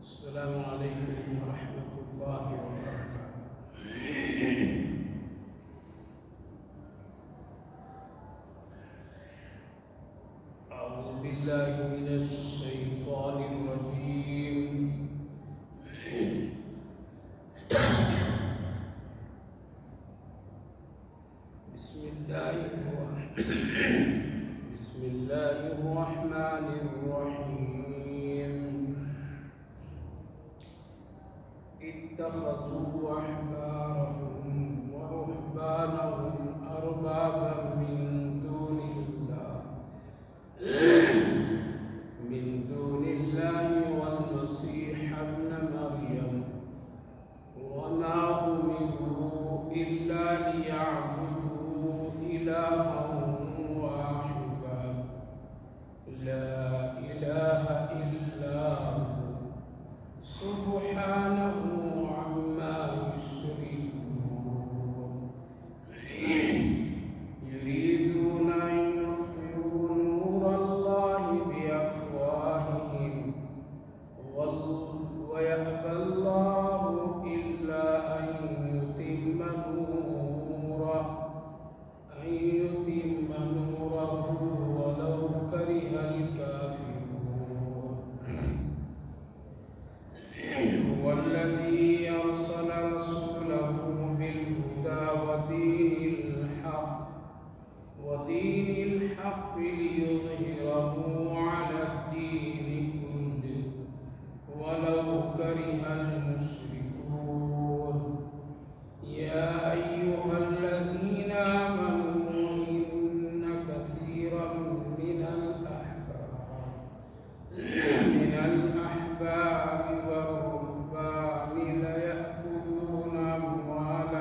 السلام علیکم ورحمۃ اللہ وبرکاتہ۔ اعوذ باللہ من الشیطان الرجیم۔ بسم اللہ الرحمن الرحیم۔ اتخذوا احبارهم ورهبانهم اربابا من دون الله والمسيح ابن مريم وما أمروا إلا ليعبدوا إلها واحدا لا إله إلا هو سبحانه عما يشركون يريدون أن يطفئوا نور الله بأفواههم ويأبى الله إلا أن يتم نوره ولو كره الكافرون هو الذي أرسل رسوله بالهدى ودين الحق ليظهره على الدين كله ولو كره المشركون يا أيها الذين آمنوا إن كثيرا من الأحبار والرهبان ليأكلون أموال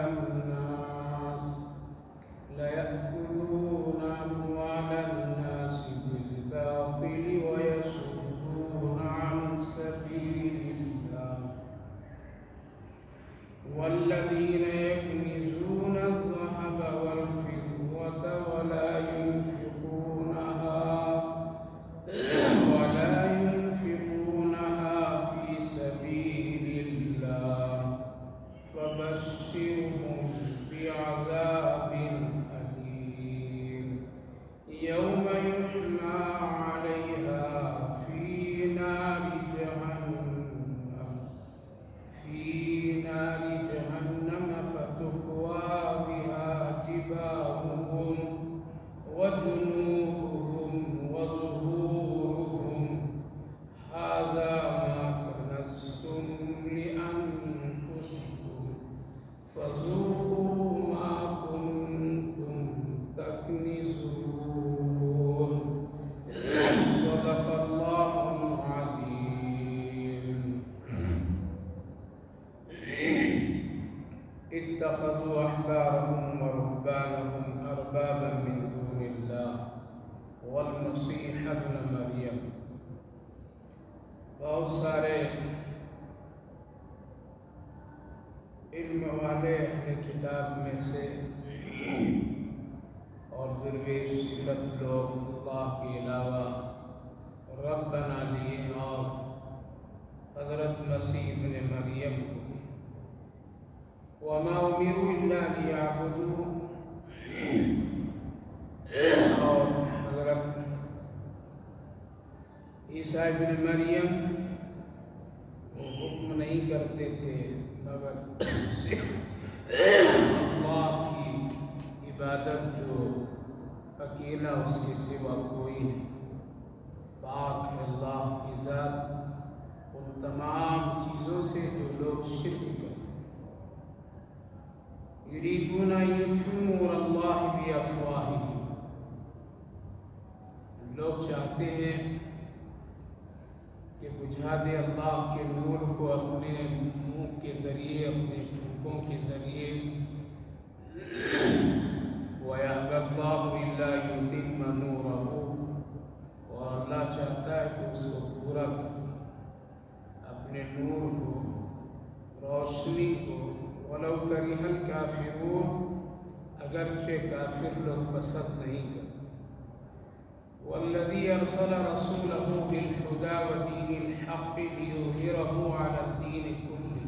الناس بالباطل ويصدون عن سبيل الله والذين يكنزون الذهب والفضة ولا ينفقونها في سبيل الله فبشرهم بعذاب أليم يوم يحمى عليها في نار جهنم فتكوى بها جباههم وجنوبهم وظهورهم هذا ما كنزتم لأنفسكم فذوقوا ما كنتم تكنزون صدق الله العظيم۔ اتخذوا احبارهم ورهبانهم اربابا من دون الله والمسيح ابن مريم۔ بہت سارے علم والے اہل کتاب میں سے اور درویش صفت لوگ اللہ کے علاوہ رب بنا لیے اور حضرت مسیح ابن مریم کو وما امروا الا ليعبدوا اور حضرت عیسیٰ ابن مریم وہ حکم نہیں کرتے تھے مگر اللہ کی عبادت جو اکیلا اس کے سوا کوئی نہیں، پاک ہے اللہ کی ذات ان تمام چیزوں سے جو لوگ شرک کرتے۔ یریدون ان یطفئوا نور اللہ بافواہہم، لوگ چاہتے ہیں کہ بجھا دے اللہ کے نور کو اپنے منہ کے ذریعے، اپنے پھونکوں کے ذریعے۔ وَيَأْبَى اللَّهُ إِلَّا يُتِمَّ نُورَهُ، اور اللہ چاہتا ہے کہ اس کو پورا کرے اپنے نور کو، روشنی کو۔ وَلَوْ كَرِهَ الْكَافِرُونَ، اگرچہ کافر لوگ پسند نہیں کرتے۔ والذی ارسل رسولہ بالہدی ودین الحق لیظہرہ علی الدین کلہ،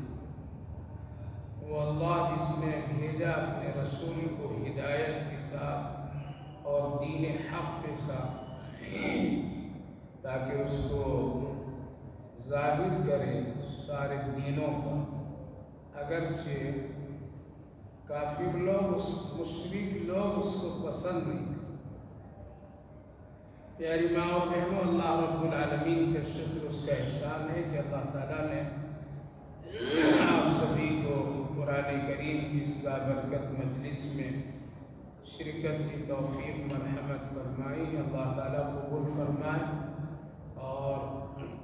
وہ اللہ جس نے بھیجا اپنے رسول کو ہدایت کے ساتھ اور دین حق کے ساتھ تاکہ اس کو ظاہر کرے سارے دینوں پر، اگرچہ کافر لوگ مشرک لوگ اس کو پسند نہیں کرتے۔ پیاری ماں اور بہنوں، اللہ رب العالمین کا شکر، اس کا احسان ہے کہ اللہ تعالیٰ نے آپ سبھی کو قرآن کریم کی اس بابرکت مجلس میں شرکت کی توفیق مرحمت فرمائی۔ اللہ تعالیٰ قبول فرمائے اور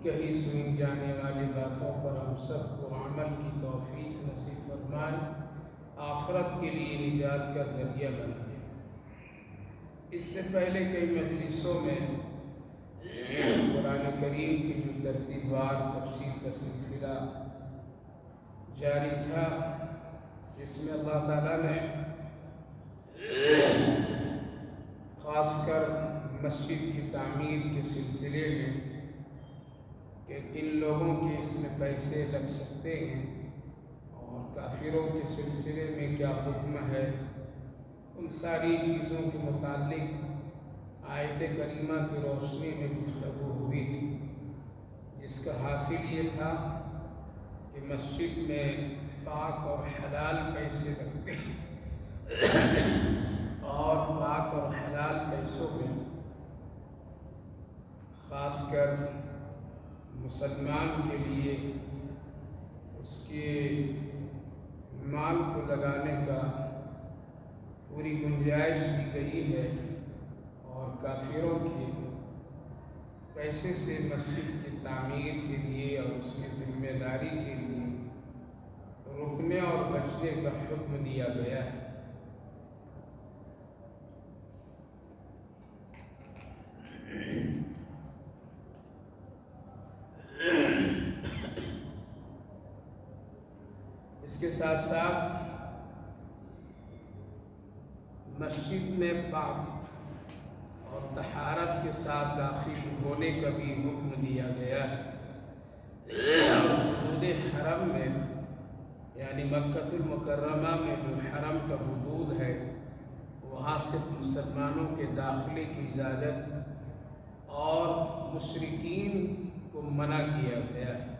کہیں سنی جانے والی باتوں پر ہم سب کو عمل کی توفیق نصیب فرمائے، آخرت کے لیے نجات کا ذریعہ بنائے۔ اس سے پہلے کئی مجلسوں میں قرآن کریم کی جو ترتیب وار تفسیر کا سلسلہ جاری تھا، جس میں اللہ تعالیٰ نے خاص کر مسجد کی تعمیر کے سلسلے میں کہ کن لوگوں کے اس میں پیسے لگ سکتے ہیں اور کافروں کے سلسلے میں کیا حکم ہے، ان ساری چیزوں کے متعلق آیت کریمہ کی روشنی میں گفتگو ہوئی تھی، جس کا حاصل یہ تھا کہ مسجد میں پاک اور حلال پیسے لگتے ہیں اور پاک اور حلال پیسوں میں خاص کر مسلمان کے لیے اس کے مال کو لگانے کا پوری گنجائش دی گئی ہے، اور کافروں کے پیسے سے مسجد کی تعمیر کے لیے اور اس کی ذمہ داری کے لیے رکنے اور بچنے کا حکم دیا گیا ہے۔ اس کے ساتھ ساتھ مسجد میں پاک اور طہارت کے ساتھ داخل ہونے کا بھی حکم دیا گیا ہے۔ حدود حرم میں یعنی مکہ المکرمہ میں جو حرم کا حدود ہے، وہاں صرف مسلمانوں کے داخلے کی اجازت اور مشرکین کو منع کیا گیا ہے،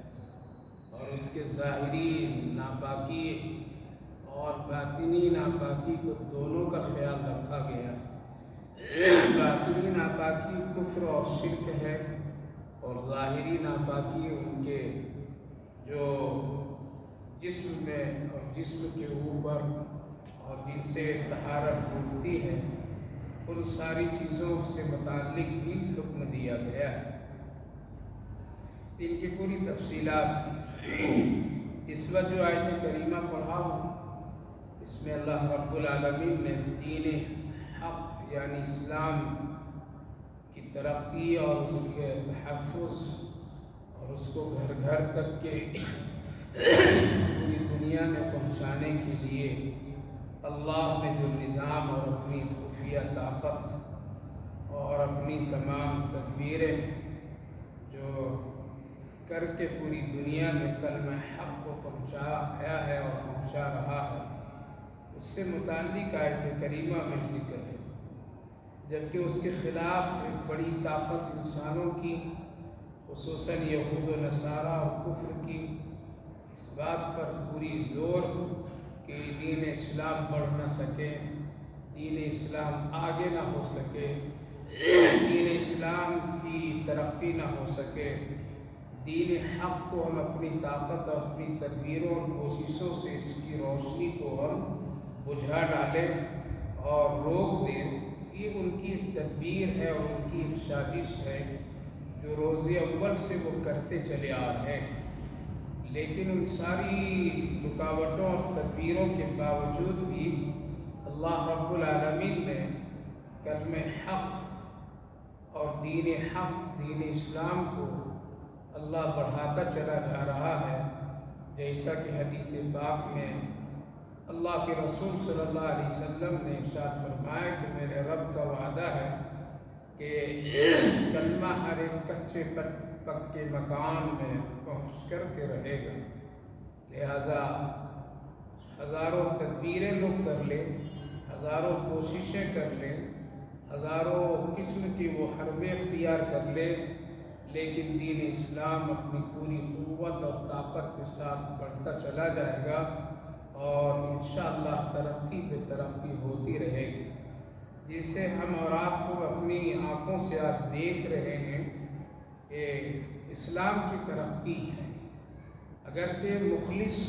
اور اس کے ظاہری ناپاکی اور باطنی ناپاکی کو دونوں کا خیال رکھا گیا۔ باطنی ناپاکی کفر اور شرک ہے، اور ظاہری ناپاکی ان کے جو جسم میں اور جسم کے اوپر اور جن سے طہارت ہوتی ہے، ان ساری چیزوں سے متعلق بھی حکم دیا گیا ہے۔ ان کی پوری تفصیلات اس وقت جو آیت کریمہ پڑھا ہوں، اس میں اللہ رب العالمین نے دین حق یعنی اسلام کی ترقی اور اس کے تحفظ اور اس کو گھر گھر تک کے پوری دنیا میں پہنچانے کے لیے اللہ نے جو نظام اور اپنی خفیہ طاقت اور اپنی تمام تدبیریں جو کر کے پوری دنیا میں کلمہ حق کو پہنچایا ہے اور پہنچا رہا ہے، اس سے متعلق آیت کریمہ میں ذکر ہے۔ جبکہ اس کے خلاف ایک بڑی طاقت انسانوں کی، خصوصاً یہود و نصارہ اور کفر کی، اس بات پر پوری زور کہ دین اسلام بڑھ نہ سکے، دین اسلام آگے نہ ہو سکے، دین اسلام کی ترقی نہ ہو سکے، دین حق کو ہم اپنی طاقت اور اپنی تدبیروں اور کوششوں سے اس کی روشنی کو ہم بجھا ڈالیں اور روک دیں، یہ ان کی ایک تدبیر ہے اور ان کی ایک سازش ہے جو روز اول سے وہ کرتے چلے آ رہے ہیں۔ لیکن ان ساری رکاوٹوں اور تدبیروں کے باوجود بھی اللہ رب العالمین نے کلمہ حق اور دین حق، دین اسلام کو اللہ بڑھاتا چلا جا رہا ہے، جیسا کہ حدیث پاک میں اللہ کے رسول صلی اللہ علیہ وسلم نے ارشاد فرمایا کہ میرے رب کا وعدہ ہے کہ کلمہ ہر ایک کچے پکے مکان میں پہنچ کر کے رہے گا، لہذا ہزاروں تدبیریں لوگ کر لیں، ہزاروں کوششیں کر لیں، ہزاروں قسم کی وہ حربیں اختیار کر لیں، لیکن دین اسلام اپنی پوری قوت اور طاقت کے ساتھ بڑھتا چلا جائے گا اور انشاءاللہ ترقی پہ ترقی ہوتی رہے گی، جسے ہم اور آپ کو اپنی آنکھوں سے آج دیکھ رہے ہیں کہ اسلام کی ترقی ہے۔ اگرچہ مخلص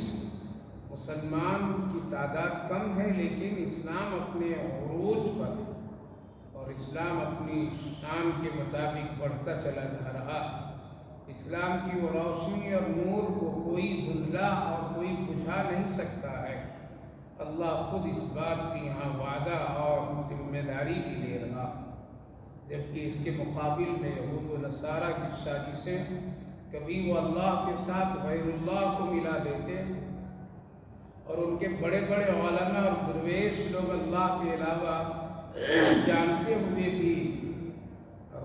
مسلمان کی تعداد کم ہے، لیکن اسلام اپنے عروج پر اور اسلام اپنی شان کے مطابق بڑھتا چلا جا رہا ہے۔ اسلام کی وہ روشنی اور نور کو کوئی دھندلا اور کوئی بجھا نہیں سکتا ہے۔ اللہ خود اس بات کی یہاں وعدہ اور ذمہ داری بھی لے رہا، جبکہ اس کے مقابل میں یہود و نصارہ کی سازشیں، کبھی وہ اللہ کے ساتھ غیر اللہ کو ملا دیتے اور ان کے بڑے بڑے علماء اور درویش لوگ اللہ کے علاوہ جانتے ہوئے بھی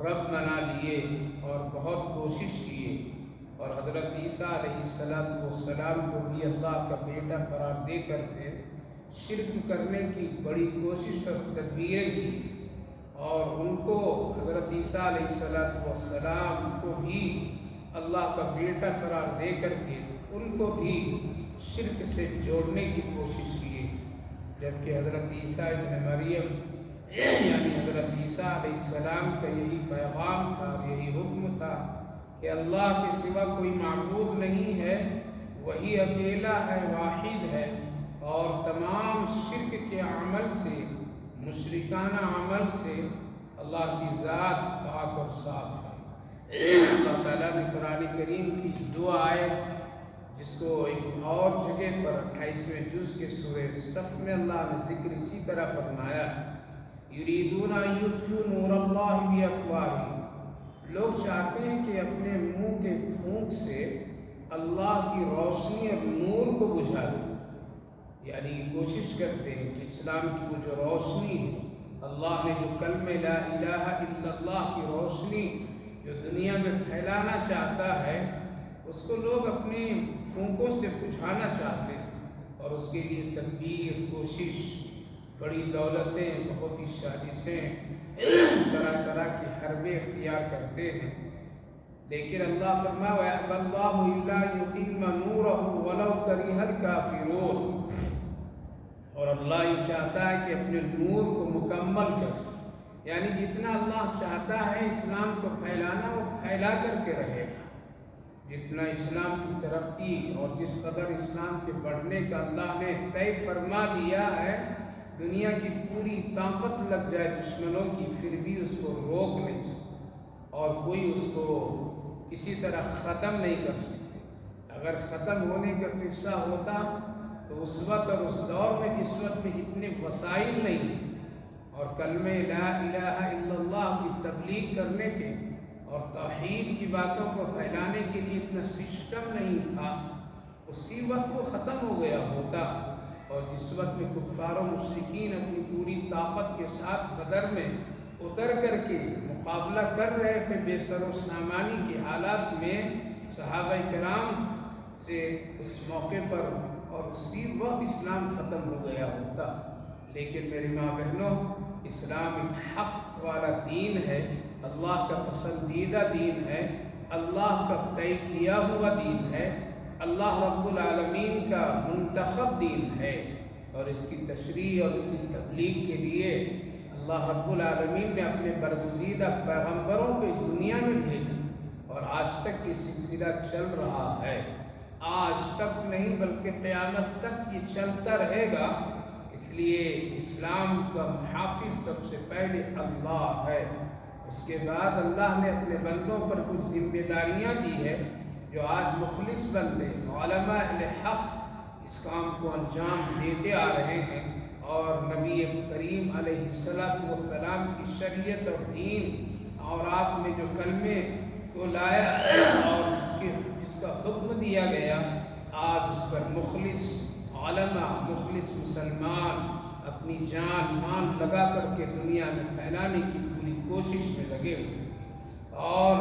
رب بنا لیے اور بہت کوشش کیے، اور حضرت عیسیٰ علیہ السلام کو بھی اللہ کا بیٹا قرار دے کر کے شرک کرنے کی بڑی کوشش اور تدبیریں کی، اور ان کو حضرت عیسیٰ علیہ السلام کو بھی اللہ کا بیٹا قرار دے کر کے ان کو بھی شرک سے جوڑنے کی کوشش کی، جبکہ حضرت عیسیٰ ابن مریم یعنی حضرت عیسیٰ علیہ السلام کا یہی پیغام تھا اور یہی حکم تھا کہ اللہ کے سوا کوئی معبود نہیں ہے، وہی اکیلا ہے، واحد ہے، اور تمام شرک کے عمل سے، مشرکانہ عمل سے اللہ کی ذات پاک اور صاف ہے۔ اللہ تعالیٰ نے قرآن کریم کی دو آیت، جس کو ایک اور جگہ پر 28ویں جز کے سورہ صف میں اللہ نے ذکر اسی طرح فرمایا، یریدون ان یطفئوا نور اللہ بافواہہم، لوگ چاہتے ہیں کہ اپنے منہ کے پھونک سے اللہ کی روشنی اور نور کو بجھا دیں، یعنی کوشش کرتے ہیں کہ اسلام کی وہ جو روشنی ہے، اللہ نے جو کلمہ لا الہ الا اللہ کی روشنی جو دنیا میں پھیلانا چاہتا ہے، اس کو لوگ اپنے پھونکوں سے بجھانا چاہتے ہیں، اور اس کے لیے تدبیر، کوشش، بڑی دولتیں، بہت ہی سازشیں، طرح طرح کی حربیں اختیار کرتے ہیں، لیکن اللہ فرمایا وَيَأْبَى اللَّهُ إِلَّا يُتِمَّ نُورَهُ وَلَوْ كَرِهَ الْكَافِرُونَ، اور اللہ یہ چاہتا ہے کہ اپنے نور کو مکمل کر، یعنی جتنا اللہ چاہتا ہے اسلام کو پھیلانا، وہ پھیلا کر کے رہے گا، جتنا اسلام کی ترقی اور جس قدر اسلام کے بڑھنے کا اللہ نے طے فرما دیا ہے، دنیا کی پوری طاقت لگ جائے دشمنوں کی، پھر بھی اس کو روک نہیں سکتے اور کوئی اس کو کسی طرح ختم نہیں کر سکتے۔ اگر ختم ہونے کا قصہ ہوتا تو اس وقت اور اس دور میں جس وقت میں اتنے وسائل نہیں تھے، اور کلمہ لا الہ الا اللہ کی تبلیغ کرنے کے اور توحید کی باتوں کو پھیلانے کے لیے اتنا سسٹم نہیں تھا، اسی وقت وہ ختم ہو گیا ہوتا، اور جس وقت میں کفار و مشرکین اپنی پوری طاقت کے ساتھ بدر میں اتر کر کے مقابلہ کر رہے تھے بے سر و سامانی کے حالات میں، صحابہ کرام سے اس موقع پر اور اسی وقت اسلام ختم ہو گیا ہوتا۔ لیکن میری ماں بہنوں، اسلام ایک حق والا دین ہے، اللہ کا پسندیدہ دین ہے، اللہ کا طے کیا ہوا دین ہے، اللہ رب العالمین کا منتخب دین ہے، اور اس کی تشریح اور اس کی تبلیغ کے لیے اللہ رب العالمین نے اپنے برگزیدہ پیغمبروں کو اس دنیا میں بھیجا، اور آج تک یہ سلسلہ چل رہا ہے، آج تک نہیں بلکہ قیامت تک یہ چلتا رہے گا۔ اس لیے اسلام کا محافظ سب سے پہلے اللہ ہے، اس کے بعد اللہ نے اپنے بندوں پر کچھ ذمہ داریاں دی ہے، جو آج مخلص بندے، علماء اہل حق اس کام کو انجام دیتے آ رہے ہیں، اور نبی کریم علیہ السلام کی شریعت اور دین اور آپ میں جو کلمے کو لایا اور جس کا حکم دیا گیا، آج اس پر مخلص علماء مخلص مسلمان اپنی جان مان لگا کر کے دنیا میں پھیلانے کی پوری کوشش میں لگے ہوئے، اور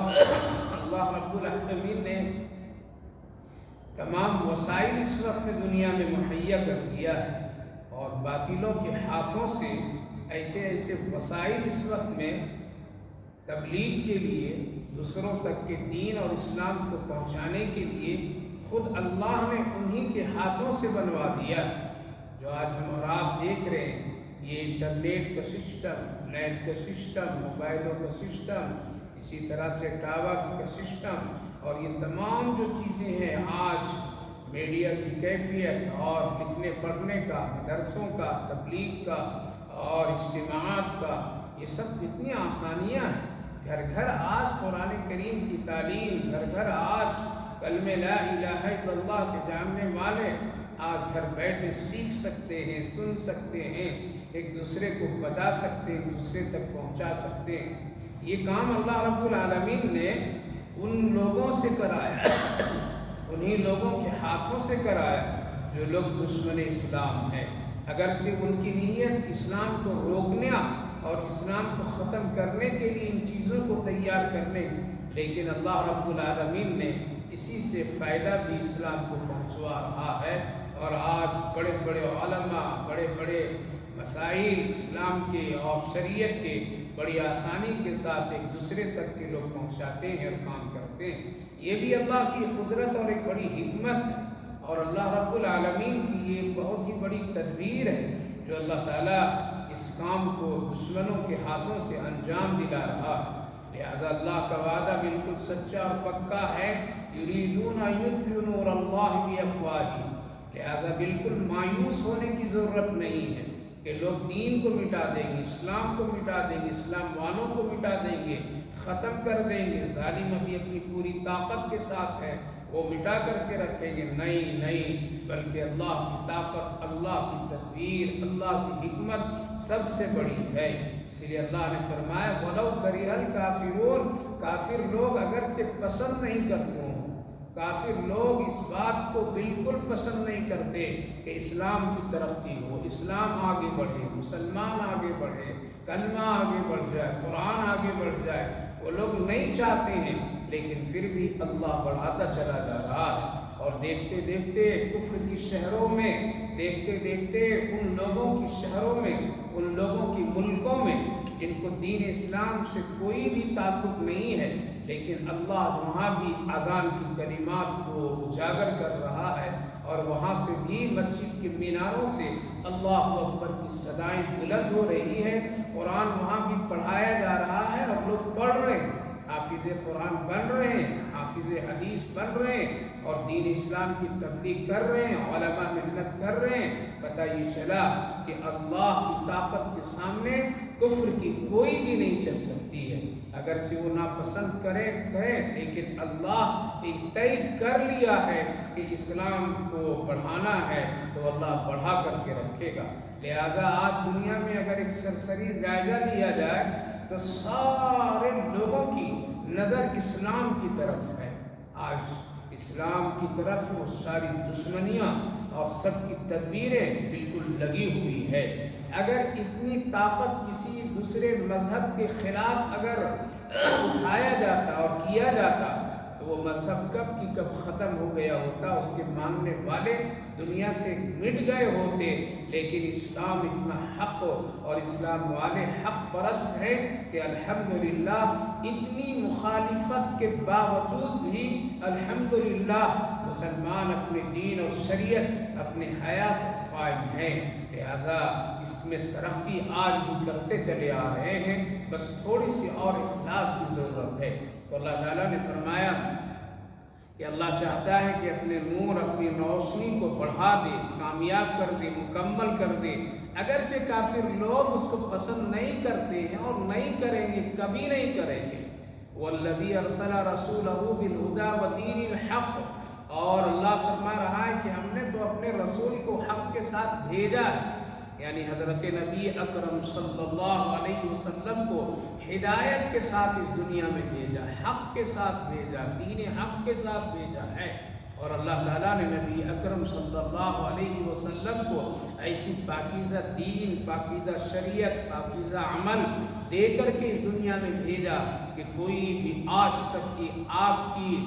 اللہ رب العالمین نے تمام وسائل اس وقت میں دنیا میں مہیا کر دیا ہے، اور باطلوں کے ہاتھوں سے ایسے وسائل اس وقت میں تبلیغ کے لیے، دوسروں تک کے دین اور اسلام کو پہنچانے کے لیے خود اللہ نے انہی کے ہاتھوں سے بنوا دیا ہے، جو آج ہم اور آپ دیکھ رہے ہیں۔ یہ انٹرنیٹ کا سسٹم، نیٹ کا سسٹم، موبائلوں کا سسٹم، اسی طرح سے ٹاور کا سسٹم، اور یہ تمام جو چیزیں ہیں آج میڈیا کی کیفیت اور لکھنے پڑھنے کا، مدرسوں کا، تبلیغ کا اور اجتماعات کا، یہ سب کتنی آسانیاں ہیں۔ گھر گھر آج قرآن کریم کی تعلیم، گھر گھر آج کلمہ لا الہ الا اللہ کے جاننے والے آج گھر بیٹھے سیکھ سکتے ہیں، سن سکتے ہیں، ایک دوسرے کو بتا سکتے ہیں، دوسرے تک پہنچا سکتے ہیں۔ یہ کام اللہ رب العالمین نے ان لوگوں سے کرایا، انہی لوگوں کے ہاتھوں سے کرایا جو لوگ دشمن اسلام ہیں۔ اگرچہ ان کی نیت اسلام کو روکنے اور اسلام کو ختم کرنے کے لیے ان چیزوں کو تیار کرنے، لیکن اللہ رب العالمین نے اسی سے فائدہ بھی اسلام کو پہنچوا رہا ہے، اور آج بڑے بڑے علماء، بڑے بڑے مسائل اسلام کے اور شریعت کے بڑی آسانی کے ساتھ ایک دوسرے تک کے لوگ پہنچاتے ہیں اور کام کرتے ہیں۔ یہ بھی اللہ کی قدرت اور ایک بڑی حکمت ہے، اور اللہ رب العالمین کی یہ بہت ہی بڑی تدبیر ہے جو اللہ تعالیٰ اس کام کو دشمنوں کے ہاتھوں سے انجام دلا رہا ہے۔ لہذا اللہ کا وعدہ بالکل سچا اور پکا ہے، یریدون ان یطفئوا نور اللہ بافواہہم۔ لہذا بالکل مایوس ہونے کی ضرورت نہیں ہے کہ لوگ دین کو مٹا دیں گے، اسلام کو مٹا دیں گے، اسلام والوں کو مٹا دیں گے، ختم کر دیں گے۔ ظالم ابھی اپنی پوری طاقت کے ساتھ ہے، وہ مٹا کر کے رکھیں گے، نہیں، بلکہ اللہ کی طاقت، اللہ کی تدبیر، اللہ کی حکمت سب سے بڑی ہے۔ اس لیے اللہ نے فرمایا وَلَوْ كَرِهَ الْكَافِرُونَ، کافر لوگ اگرچہ پسند نہیں کرتے ہوں، کافر لوگ اس بات کو بالکل پسند نہیں کرتے کہ اسلام کی ترقی ہو، اسلام آگے بڑھے، مسلمان آگے بڑھے، کلمہ آگے بڑھ جائے، قرآن آگے بڑھ جائے، وہ لوگ نہیں چاہتے ہیں، لیکن پھر بھی اللہ بڑھاتا چلا جا رہا ہے۔ اور دیکھتے دیکھتے کفر کی شہروں میں، دیکھتے دیکھتے ان لوگوں کی شہروں میں، ان لوگوں کی ملکوں میں جن کو دین اسلام سے کوئی بھی تعلق نہیں ہے، لیکن اللہ وہاں بھی اذان کی کلمات کو اجاگر کر رہا ہے، اور وہاں سے بھی مسجد کے میناروں سے اللہ اکبر کی صدائیں بلند ہو رہی ہے، قرآن وہاں بھی پڑھایا جا رہا ہے اور لوگ پڑھ رہے ہیں، حافظ قرآن بن رہے ہیں، حافظ حدیث بن رہے ہیں، اور دین اسلام کی تبلیغ کر رہے ہیں، علماء محنت کر رہے ہیں۔ پتہ یہ چلا کہ اللہ کی طاقت کے سامنے کفر کی کوئی بھی نہیں چل سکتی ہے، اگرچہ وہ ناپسند کرے، لیکن اللہ ایک طے کر لیا ہے کہ اسلام کو بڑھانا ہے تو اللہ بڑھا کر کے رکھے گا۔ لہذا آج دنیا میں اگر ایک سرسری جائزہ لیا جائے تو سارے لوگوں کی نظر اسلام کی طرف ہے۔ آج اسلام کی طرف وہ ساری دشمنیاں اور سب کی تدبیریں بالکل لگی ہوئی ہے۔ اگر اتنی طاقت کسی دوسرے مذہب کے خلاف اگر اٹھایا جاتا اور کیا جاتا تو وہ مذہب کب کی کب ختم ہو گیا ہوتا، اس کے ماننے والے دنیا سے مٹ گئے ہوتے، لیکن اسلام اتنا حق اور اسلام والے حق پرست ہیں کہ الحمدللہ اتنی مخالفت کے باوجود بھی الحمدللہ مسلمان اپنے دین اور شریعت، اپنے حیات قائم ہیں۔ لہذا اس میں ترقی آج بھی کرتے چلے آ رہے ہیں، بس تھوڑی سی اور اخلاص کی ضرورت ہے۔ تو اللہ تعالیٰ نے فرمایا کہ اللہ چاہتا ہے کہ اپنے نور، اپنی روشنی کو بڑھا دے، کامیاب کر دے، مکمل کر دے، اگرچہ کافر لوگ اس کو پسند نہیں کرتے ہیں اور نہیں کریں گے، کبھی نہیں کریں گے۔ وَالَّذِي أَرْسَلَ رَسُولَهُ بِالْهُدَى وَدِينِ الْحَقِّ، اور اللہ فرما رہا ہے کہ ہم نے تو اپنے رسول کو حق کے ساتھ بھیجا ہے، یعنی حضرت نبی اکرم صلی اللہ علیہ وسلم کو ہدایت کے ساتھ اس دنیا میں بھیجا، حق کے ساتھ بھیجا، دین حق کے ساتھ بھیجا ہے۔ اور اللہ تعالیٰ نے نبی اکرم صلی اللہ علیہ وسلم وسلم کو ایسی پاکیزہ دین، پاکیزہ شریعت، پاکیزہ عمل دے کر کے اس دنیا میں بھیجا کہ کوئی بھی آج تک کی آپ کی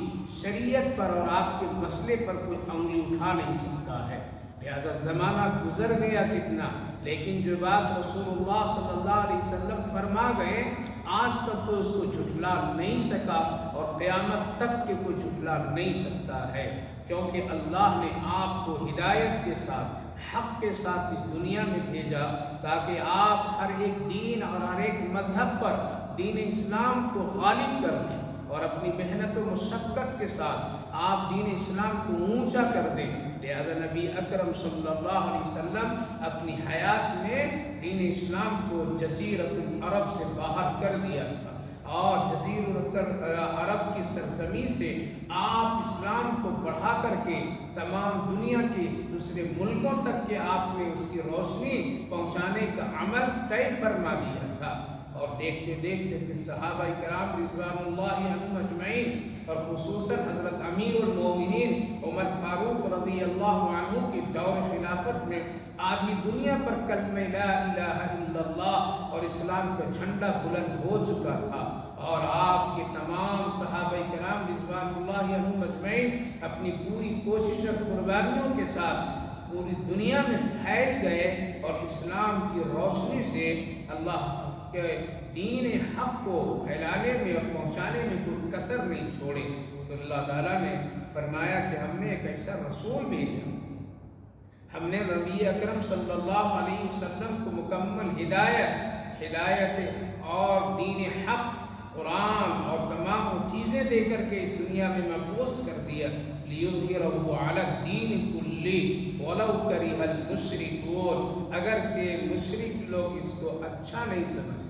شریعت پر اور آپ کے مسئلے پر کوئی انگلی اٹھا نہیں سکتا ہے۔ لہذا زمانہ گزر گیا کتنا، لیکن جو بات رسول اللہ صلی اللہ علیہ وسلم فرما گئے آج تک تو اس کو جھٹلا نہیں سکا اور قیامت تک کے کوئی جھٹلا نہیں سکتا ہے، کیونکہ اللہ نے آپ کو ہدایت کے ساتھ، حق کے ساتھ اس دنیا میں بھیجا تاکہ آپ ہر ایک دین اور ہر ایک مذہب پر دین اسلام کو غالب کر دیں اور اپنی محنت و مشقت کے ساتھ آپ دین اسلام کو اونچا کر دیں۔ لہذا نبی اکرم صلی اللہ علیہ وسلم اپنی حیات میں دین اسلام کو جزیرۃ العرب سے باہر کر دیا تھا اور جزیرۃ العرب کی سرزمین سے آپ اسلام کو بڑھا کر کے تمام دنیا کے دوسرے ملکوں تک کے آپ نے اس کی روشنی پہنچانے کا عمل طے فرما دیا تھا۔ اور دیکھتے دیکھتے پھر صحابہ کرام رضوان اللہ عنہم اجمعین اور خصوصاً حضرت امیر المومنین عمر فاروق رضی اللہ عنہ کی دور خلافت میں آدھی دنیا پر کلمہ لا الہ الا اللہ اور اسلام کا جھنڈا بلند ہو چکا تھا، اور آپ کے تمام صحابہ کرام رضوان اللہ عنہم اجمعین اپنی پوری کوشش اور قربانیوں کے ساتھ پوری دنیا میں پھیل گئے اور اسلام کی روشنی سے اللہ کہ دین حق کو پھیلانے میں اور پہنچانے میں کوئی کسر نہیں چھوڑے۔ تو اللہ تعالیٰ نے فرمایا کہ ہم نے ایک ایسا رسول بھیجا، ہم نے نبی اکرم صلی اللہ علیہ وسلم کو مکمل ہدایت اور دین حق، قرآن اور تمام وہ چیزیں دے کر کے اس دنیا میں مبعوث کر دیا۔ لِيُظْهِرَهُ عَلَى الدِّينِ كُلِّهِ وَلَوْ كَرِهَ الْمُشْرِكُونَ، اگرچہ مشرک لوگ اس کو اچھا نہیں سمجھتے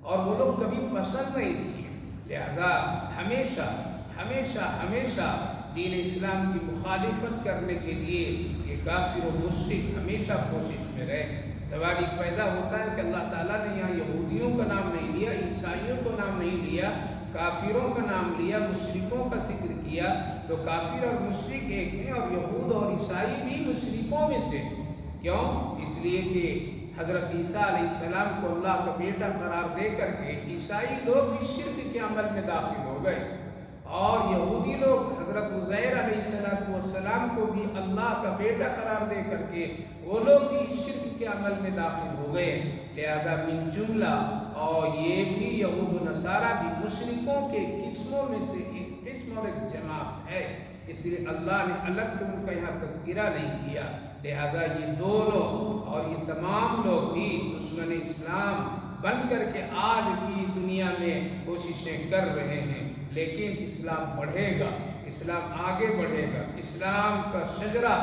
اور وہ لوگ کبھی پسند نہیں کیے، لہذا ہمیشہ ہمیشہ ہمیشہ دین اسلام کی مخالفت کرنے کے لیے یہ کافر و مشرک ہمیشہ کوشش میں رہے۔ سوال یہ پیدا ہوتا ہے کہ اللہ تعالیٰ نے یہاں یہودیوں کا نام نہیں لیا، عیسائیوں کا نام نہیں لیا، کافروں کا نام لیا، مشرکوں کا ذکر کیا، تو کافر اور مشرک ایک ہیں اور یہود اور عیسائی بھی مشرکوں میں سے۔ کیوں؟ اس لیے کہ حضرت عیسیٰ علیہ السلام کو اللہ کا بیٹا قرار دے کر کے عیسائی لوگ بھی شرک کے عمل میں داخل ہو گئے، اور یہودی لوگ حضرت عزیر علیہ السلام کو بھی اللہ کا بیٹا قرار دے کر کے وہ لوگ بھی شرک کے عمل میں داخل ہو گئے۔ لہذا من جملہ اور یہ بھی یہود و نصارہ بھی مشرکوں کے قسموں میں سے ایک قسم اور ایک جماعت ہے، اس لیے اللہ نے الگ سے ان کا یہاں تذکرہ نہیں کیا۔ لہذا یہ دونوں اور یہ تمام لوگ بھی دشمن اسلام بن کر کے آج بھی دنیا میں کوششیں کر رہے ہیں، لیکن اسلام بڑھے گا، اسلام آگے بڑھے گا، اسلام کا شجرہ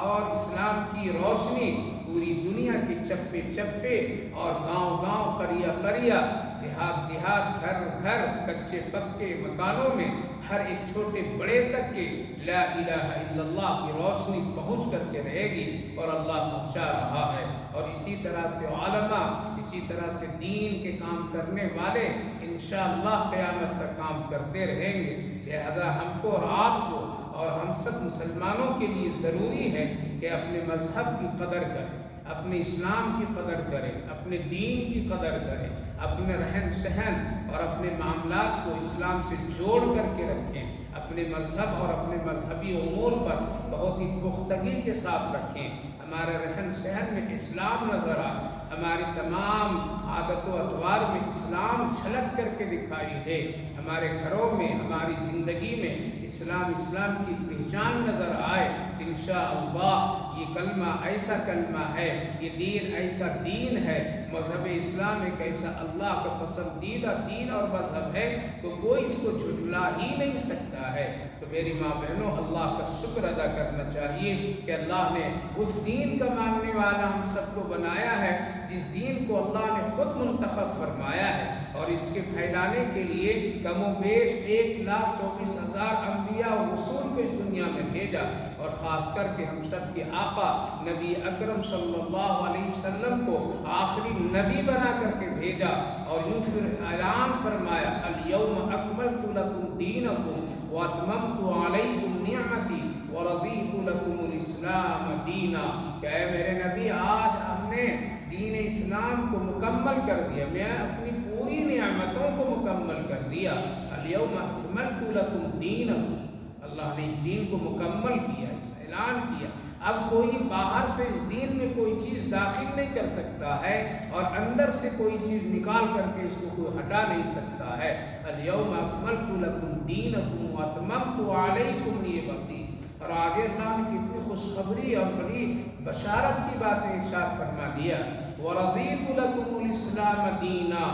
اور اسلام کی روشنی پوری دنیا کے چپے چپے اور گاؤں گاؤں، قریہ قریہ، دیہات دیہات، گھر گھر، کچے پکے مکانوں میں ہر ایک چھوٹے بڑے تک کے لا الہ الا اللہ کی روشنی پہنچ کر کے رہے گی، اور اللہ پہنچا رہا ہے۔ اور اسی طرح سے علماء، اسی طرح سے دین کے کام کرنے والے انشاءاللہ قیامت تک کام کرتے رہیں گے۔ لہذا ہم کو اور آپ کو اور ہم سب مسلمانوں کے لیے ضروری ہے کہ اپنے مذہب کی قدر کریں، اپنے اسلام کی قدر کریں، اپنے دین کی قدر کریں، اپنے رہن سہن اور اپنے معاملات کو اسلام سے جوڑ کر کے رکھیں، اپنے مذہب اور اپنے مذہبی امور پر بہت ہی پختگی کے ساتھ رکھیں، ہمارے رہن سہن میں اسلام نظر آئے، ہماری تمام عادت و اطوار میں اسلام جھلک کر کے دکھائی دے، ہمارے گھروں میں، ہماری زندگی میں اسلام کی پہچان نظر آئے۔ انشاءاللہ یہ کلمہ ایسا کلمہ ہے، یہ دین ایسا دین ہے، مذہب اسلام ایک ایسا اللہ کا پسندیدہ دین اور مذہب ہے تو کوئی اس کو جھٹلا ہی نہیں سکتا ہے۔ تو میری ماں بہنوں، اللہ کا شکر ادا کرنا چاہیے کہ اللہ نے اس دین کا ماننے والا ہم سب کو بنایا ہے جس دین کو اللہ نے خود منتخب فرمایا ہے، اور اس کے پھیلانے کے لیے کم و بیش 1,24,000 انبیاء اور رسول کو اس دنیا میں بھیجا، اور خاص کر کے ہم سب کے آقا نبی اکرم صلی اللہ علیہ وسلم کو آخری نبی بنا کر کے بھیجا، اور یوں پھر اعلان فرمایا الیوم اکملت لکم دینکم وَأَتْمَمْتُ عَلَيْكُمْ نِعْمَتِي وَرَضِيتُ لَكُمُ الْإِسْلَامَ دِينًا کہ اے میرے نبی آج ہم نے دین اسلام کو مکمل کر دیا، میں اپنی پوری نعمتوں کو مکمل کر دیا۔ الْيَوْمَ أَكْمَلْتُ لَكُمْ دِينَكُمْ، اللہ نے اس دین کو مکمل کیا، اعلان کیا۔ اب کوئی باہر سے اس دین میں کوئی چیز داخل نہیں کر سکتا ہے اور اندر سے کوئی چیز نکال کر کے اس کو کوئی ہٹا نہیں سکتا ہے۔ الْيَوْمَ أَكْمَلْتُ لَكُمْ دِينَكُمْ وَأَتْمَمْتُ عَلَيْكُمْ نِعْمَتِي، اور آگے اللہ نے کتنی خوشخبری اور بڑی بشارت کی باتیں ارشاد فرما دیا، وَرَضِيتُ لَكُمُ الْإِسْلَامَ دِينًا،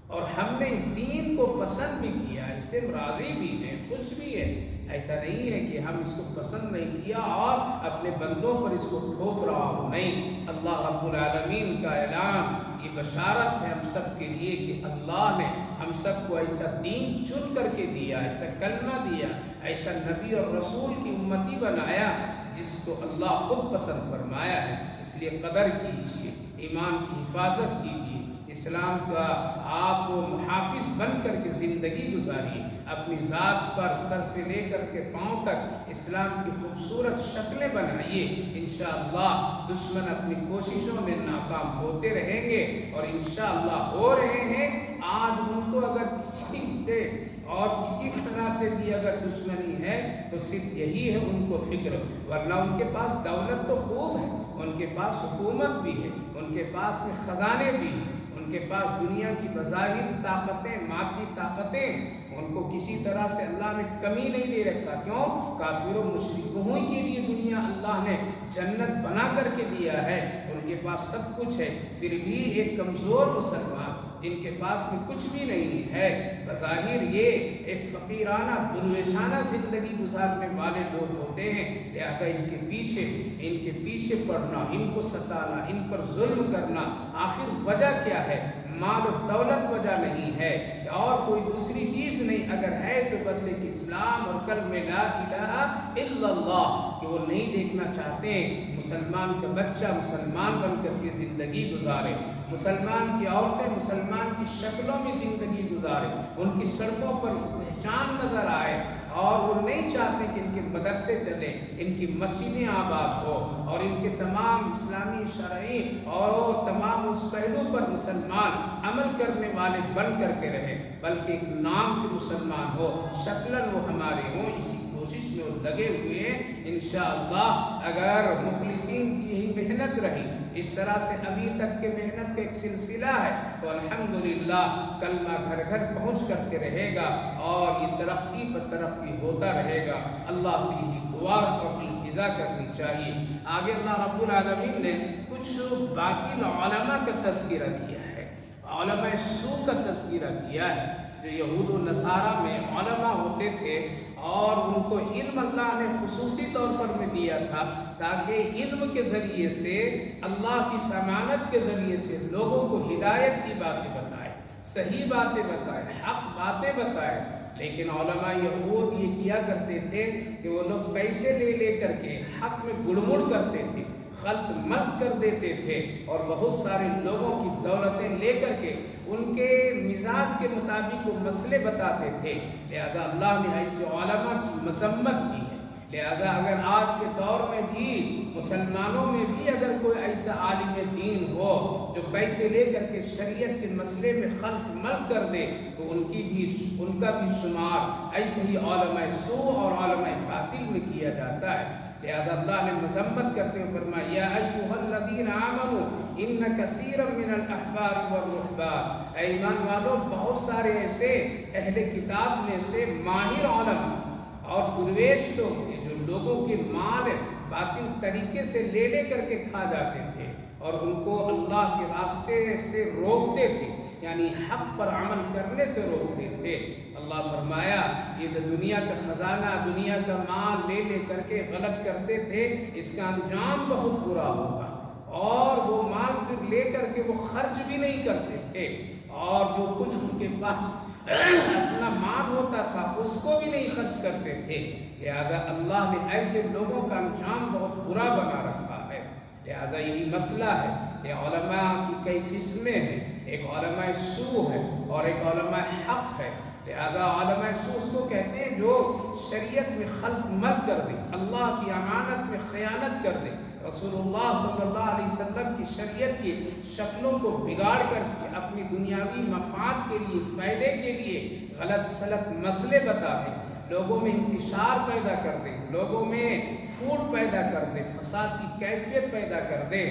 اور ہم نے اس دین کو پسند بھی کیا، اس سے راضی بھی ہیں، خوش بھی ہے۔ ایسا نہیں ہے کہ ہم اس کو پسند نہیں کیا اور اپنے بندوں پر اس کو تھوپ رہا ہوں، نہیں، اللہ رب العالمین کا اعلان، یہ بشارت ہے ہم سب کے لیے کہ اللہ نے ہم سب کو ایسا دین چن کر کے دیا، ایسا کلمہ دیا، ایسا نبی اور رسول کی امتی بنایا جس کو اللہ خود پسند فرمایا ہے۔ اس لیے قدر کیجیے، ایمان کی حفاظت کیجیے، اسلام کا آپ محافظ بن کر کے زندگی گزاریے، اپنی ذات پر سر سے لے کر کے پاؤں تک اسلام کی خوبصورت شکلیں بنائیے۔ انشاءاللہ دشمن اپنی کوششوں میں ناکام ہوتے رہیں گے اور انشاءاللہ ہو رہے ہیں۔ آج ان کو اگر کسی سے اور کسی طرح سے بھی اگر دشمنی ہے تو صرف یہی ہے ان کو فکر، ورنہ ان کے پاس دولت تو خوب ہے، ان کے پاس حکومت بھی ہے، ان کے پاس میں خزانے بھی ہیں، ان کے پاس دنیا کی بظاہر طاقتیں، مادی طاقتیں، ان کو کسی طرح سے اللہ نے کمی نہیں دے رکھا۔ کیوں؟ کافروں مشرکوں کے لیے دنیا اللہ نے جنت بنا کر کے دیا ہے، ان کے پاس سب کچھ ہے، پھر بھی ایک کمزور مسلمان جن کے پاس میں کچھ بھی نہیں ہے، بظاہر یہ ایک فقیرانہ درویشانہ زندگی گزارنے والے لوگ ہوتے ہیں، لہذا ان کے پیچھے پڑنا، ان کو ستانا، ان پر ظلم کرنا، آخر وجہ کیا ہے؟ مال و دولت وجہ نہیں ہے اور کوئی دوسری چیز نہیں، اگر ہے تو بس ایک اسلام اور کلمہ لا الہ الا اللہ کہ وہ نہیں دیکھنا چاہتے مسلمان کا بچہ مسلمان بن کر کے زندگی گزارے، مسلمان کی عورتیں مسلمان کی شکلوں میں زندگی گزارے، ان کی سڑکوں پر پہچان نظر آئے، اور وہ نہیں چاہتے کہ ان کے مدرسے چلے، ان کی مسجدیں آباد ہو اور ان کے تمام اسلامی شرعی اور تمام اس پہلو پر مسلمان عمل کرنے والے بن کر کے رہے، بلکہ ایک نام کے مسلمان ہو، شکلاً وہ ہمارے ہوں، اسی کوشش میں وہ لگے ہوئے ہیں۔ انشاءاللہ اگر مخلصین کی یہی محنت رہی، اس طرح سے ابھی تک کے محنت کا ایک سلسلہ ہے، تو الحمدللہ کلمہ گھر گھر پہنچ کر کے رہے گا اور یہ ترقی پر ترقی ہوتا رہے گا۔ اللہ سے یہی دعا اور التجا کرنی چاہیے۔ آگے اللہ رب العالمین نے کچھ باقی علماء کا تذکرہ کیا ہے، علماء سوء کا تذکرہ کیا ہے، جو یہود و نصارہ میں علماء ہوتے تھے اور ان کو علم اللہ نے خصوصی طور پر میں دیا تھا تاکہ علم کے ذریعے سے، اللہ کی سماعت کے ذریعے سے لوگوں کو ہدایت کی باتیں بتائے، صحیح باتیں بتائے، حق باتیں بتائے۔ لیکن علماء یہود یہ کیا کرتے تھے کہ وہ لوگ پیسے لے کر کے حق میں گڑمڑ کرتے تھے، خلط ملط کر دیتے تھے اور بہت سارے لوگوں کی دولتیں لے کر کے ان کے مزاج کے مطابق وہ مسئلے بتاتے تھے، لہذا اللہ نے ایسے علماء کی مذمت کی ہے۔ لہذا اگر آج کے دور میں بھی مسلمانوں میں بھی اگر کوئی ایسا عالم دین ہو جو پیسے لے کر کے شریعت کے مسئلے میں خلط ملط کر دے تو ان کا بھی شمار ایسے ہی علماء سوء اور علماء باطل میں کیا جاتا ہے۔ لہذا اللہ نے مذمت کرتے ہوئے فرمایا یا ایھا الذین آمنوا ان کثیرا من الاحبار والرہبان، اے ایمان والو بہت سارے ایسے اہل کتاب میں سے ماہر علماء اور درویش لوگ تھے جو لوگوں کے مال باطل طریقے سے لے کر کے کھا جاتے تھے اور ان کو اللہ کے راستے سے روکتے تھے، یعنی حق پر عمل کرنے سے روکتے تھے۔ اللہ فرمایا یہ جو دنیا کا خزانہ، دنیا کا مال لے کر کے غلط کرتے تھے، اس کا انجام بہت برا ہوگا، اور وہ مال پھر لے کر کے وہ خرچ بھی نہیں کرتے تھے، اور جو کچھ ان کے پاس اپنا مال ہوتا تھا اس کو بھی نہیں خرچ کرتے تھے۔ لہذا اللہ نے ایسے لوگوں کا انجام بہت برا بنا رکھا ہے۔ لہذا یہی مسئلہ ہے کہ علماء کی کئی قسمیں ہیں، ایک علماء سوء ہے اور ایک علماء حق ہے۔ لہذا علماء سو اس کو کہتے ہیں جو شریعت میں خلط مت کر دے، اللہ کی امانت میں خیانت کر دے، رسول اللہ صلی اللہ علیہ وسلم کی شریعت کی شکلوں کو بگاڑ کر کے اپنی دنیاوی مفاد کے لیے، فائدے کے لیے غلط سلط مسئلے بتا دے، لوگوں میں انتشار پیدا کر دے، لوگوں میں پھوٹ پیدا کر دے، فساد کی کیفیت پیدا کر دے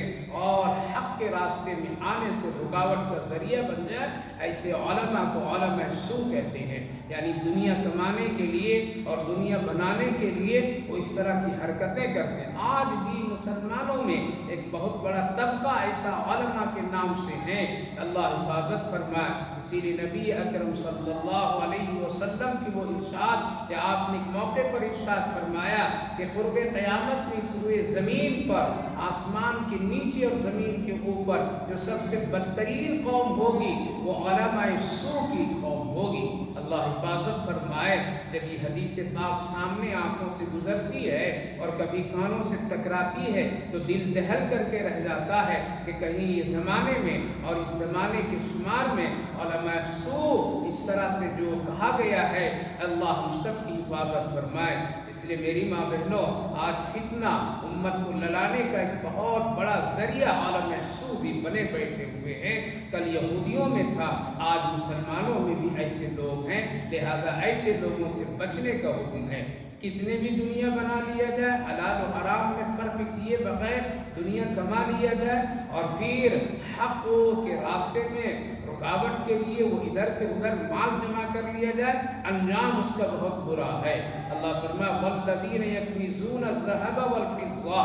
اور حق کے راستے میں آنے سے رکاوٹ کا ذریعہ بن جائے، ایسے علماء کو علماء سو کہتے ہیں۔ یعنی دنیا کمانے کے لیے اور دنیا بنانے کے لیے وہ اس طرح کی حرکتیں کرتے ہیں۔ آج بھی مسلمانوں میں ایک بہت بڑا طبقہ ایسا علماء کے نام سے ہے، اللہ حفاظت فرمائے۔ اسی لیے نبی اکرم صلی اللہ علیہ وسلم کی وہ ارشاد کہ آپ نے ایک موقع پر ارشاد فرمایا کہ قرب قیامت میں اس روئے زمین پر، آسمان کے نیچے اور زمین کے اوپر جو سب سے بدترین قوم ہوگی وہ علماء سو کی قوم ہوگی۔ اللہ حفاظت فرمائے۔ جب یہ حدیث پاک سامنے آنکھوں سے گزرتی ہے اور کبھی کانوں سے ٹکراتی ہے تو دل دہل کر کے رہ جاتا ہے کہ کہیں یہ زمانے میں اور اس زمانے کے شمار میں علماء سو اس طرح سے جو کہا گیا ہے، اللہ ہم سب کی حفاظت فرمائے۔ اس لیے میری ماں بہنوں، آج فتنہ امت کو لڑانے کا ایک بہت بڑا ذریعہ علماء سو بھی بنے بیٹھے ہوئے ہیں۔ کل یہودیوں میں تھا، آج مسلمانوں میں بھی ایسے لوگ ہیں، لہذا ایسے لوگوں سے بچنے کا حکم ہے۔ کتنے بھی دنیا بنا لیا جائے، حلال و حرام میں فرق کیے بغیر دنیا کما لیا جائے اور پھر حق کے راستے میں رکاوٹ کے لیے وہ ادھر سے ادھر مال جمع کر لیا جائے، انجام اس کا بہت برا ہے۔ اللہ فرمایا والذین یکنزون الذھب والفضہ،